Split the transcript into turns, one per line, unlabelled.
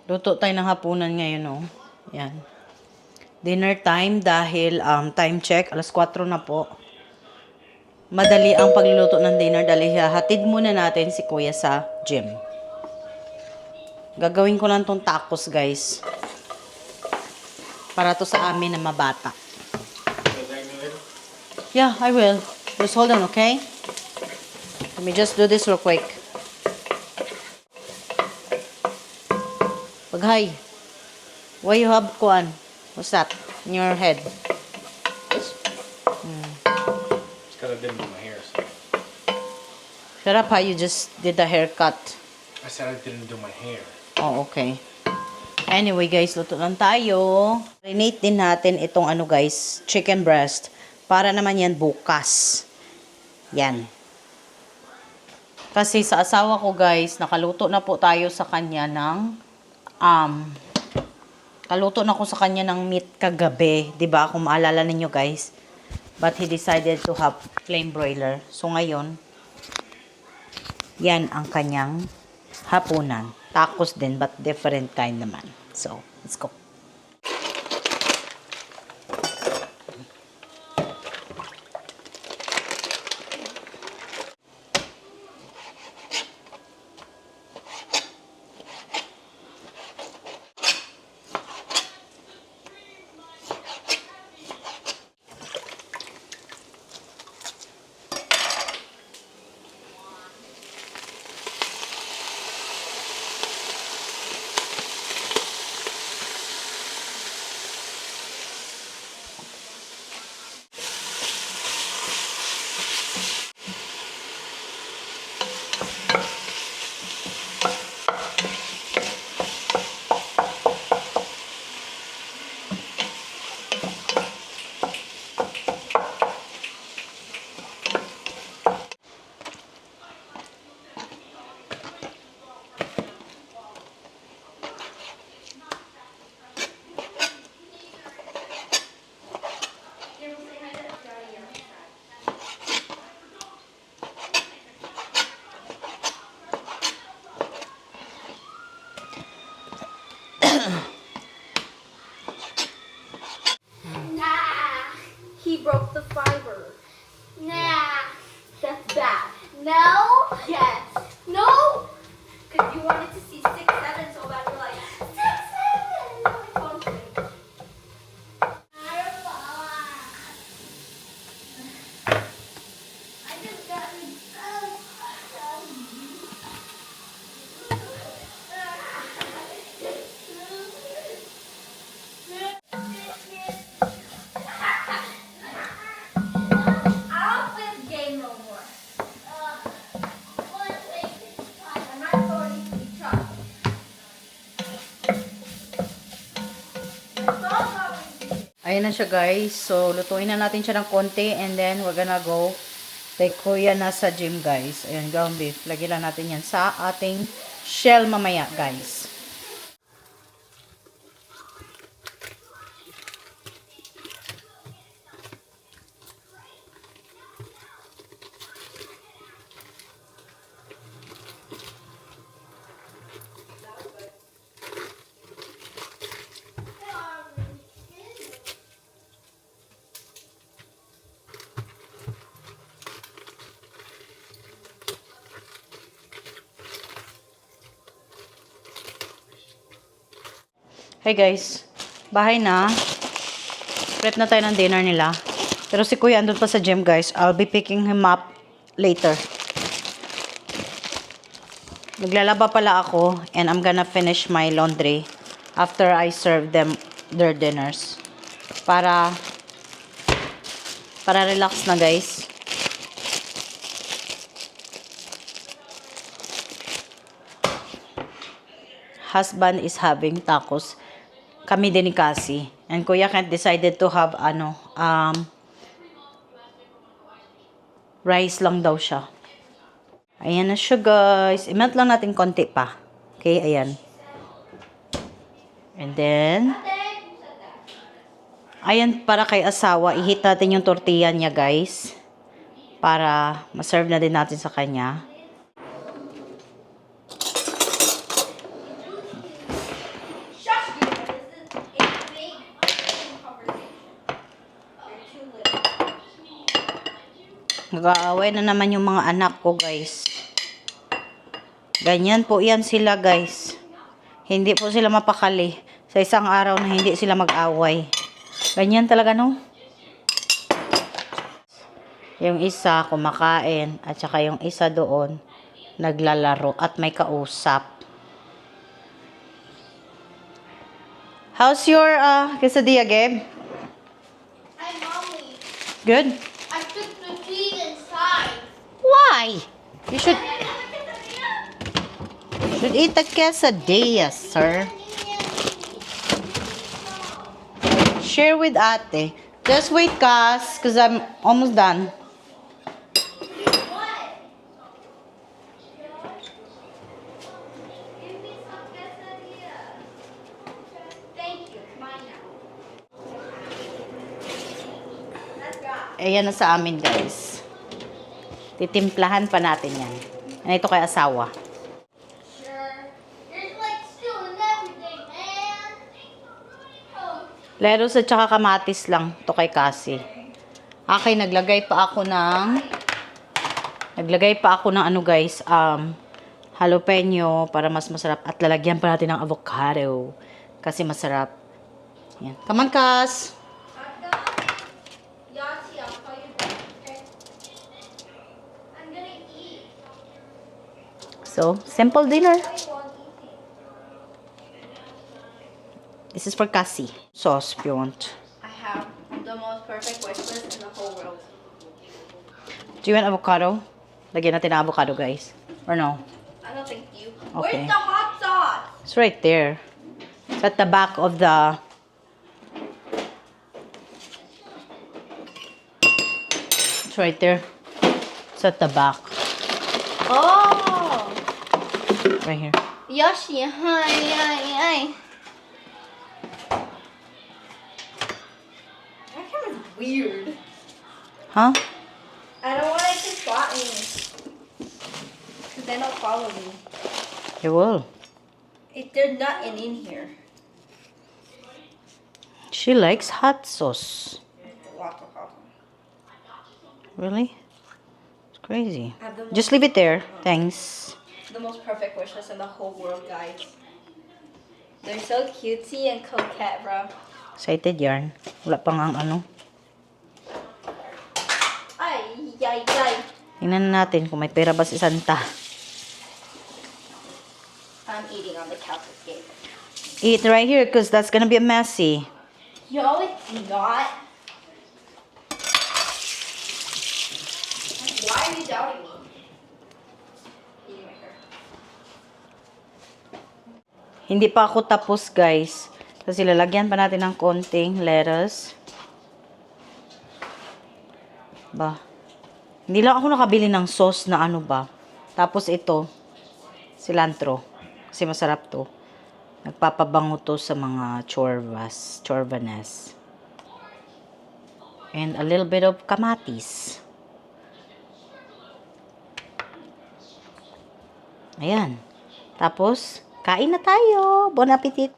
Luto tayo ng hapunan ngayon, oh. Yan. Dinner time dahil time check, alas 4 na po. Madali ang pagluluto ng dinner dahil hatid muna natin si Kuya sa gym. Gagawin ko lang tong tacos, guys. Para to sa amin na mabata. Yeah, I will. Just hold on, okay? Let me just do this real quick. Paghay, why you have kuan? What's that in your head?
It's because I didn't do my hair. So.
Shut up, how you just did the haircut.
I said I didn't do my hair.
Oh, okay. Anyway, guys, luto lang tayo. Marinate din natin itong ano, guys, chicken breast. Para naman yan bukas. Yan. Kasi sa asawa ko, guys, nakaluto na po tayo sa kanya ng kaluto na ko sa kanya ng meat kagabi, 'di ba? Kung maalala ninyo, guys. But he decided to have plain broiler. So ngayon, yan ang kanyang hapunan. Tacos din, but different kind naman. So, let's go.
Nah, he broke the fiber. Nah, that's bad. No? Yes. No? Because you wanted to see 6'7" so bad. You're like, 6'7". No, it's on screen. I just got I don't play the game no more. I'm not going to be truck.
Ayan na siya, guys. So, lutuin na natin siya ng konti and then we're gonna go. Like, Kuya nasa gym, guys. Ayan, ground beef. Lagyan lang natin yan sa ating shell mamaya, guys. Hey guys, bahay na. Prep na tayo ng dinner nila. Pero si Kuya andun pa sa gym, guys. I'll be picking him up later. Naglalaba pala ako and I'm gonna finish my laundry after I serve them their dinners. Para relax na, guys. Husband is having tacos. Kami din ni Cassie. And Kuya Kent decided to have rice lang daw siya. Ayan na siya, guys. I-melt lang natin konti pa. Okay, ayan. And then, ayan, para kay asawa, i-heat natin yung tortilla niya, guys. Para ma-serve na din natin sa kanya. Nag-aaway na naman yung mga anak ko, guys. Ganyan po yan sila, guys. Hindi po sila mapakali sa isang araw na hindi sila mag-away. Ganyan talaga, no? Yung isa kumakain at saka yung isa doon naglalaro at may kausap. How's your quesadilla, Gabe?
Hi, Mommy.
Good?
I took the cheese inside.
Why? You should eat the quesadilla, sir. Share with ate. Just wait, Cass, because I'm almost done.
What? Give me some quesadilla. Thank you. It's mine now. Let's go.
Ayan na sa amin, guys. Titimplahan pa natin yan. Ano ito kay asawa?
Sure. There's like still and everything, man. Oh.
Lettuce at saka kamatis lang to kay Cassie. Okay, naglagay pa ako ng ano, guys, jalapeno para mas masarap at lalagyan pa natin ng avocado kasi masarap. Yan. Come on, Cass.
I'm done. Yahtzee, I'll call you back, okay? I'm gonna eat.
So, simple dinner.
I want eating.
This is for Cassie. Sauce if you want.
I have the most perfect wish list in the whole world.
Do you want avocado? Lagyan natin ng avocado, guys. Or no?
I don't think you.
Okay.
Where's the hot sauce?
It's right there. It's at the back of the... It's right there. It's at the back.
Oh!
Right here.
Yoshi, hi, hi. That camera's weird.
Huh?
I don't want it to spot me. Because then they'll follow me.
You will.
There's nothing in here.
She likes hot sauce.
Lots of hot.
Really? It's crazy.
I have the most,
Just leave it there. Thanks.
the most perfect wish list in the whole world, guys. They're so cutesy and coquette, bro.
Excited yarn. Wala pa nga ang ano.
Ay, yay, yay.
Tingnan natin kung may pera ba si Santa.
I'm eating on the couch with Gabe.
Eat right here because that's gonna be messy.
Yo, it's not. Why are you doubting me? Eating my hair.
Hindi pa ako tapos, guys. Kasi lalagyan pa natin ng konting lettuce. Ba? Hindi lang ako nakabili ng sauce na ano ba. Tapos ito, cilantro. Kasi masarap to. Nagpapabango to sa mga chorbanes. And a little bit of kamatis. Ayan. Tapos, kain na tayo. Bon appetit!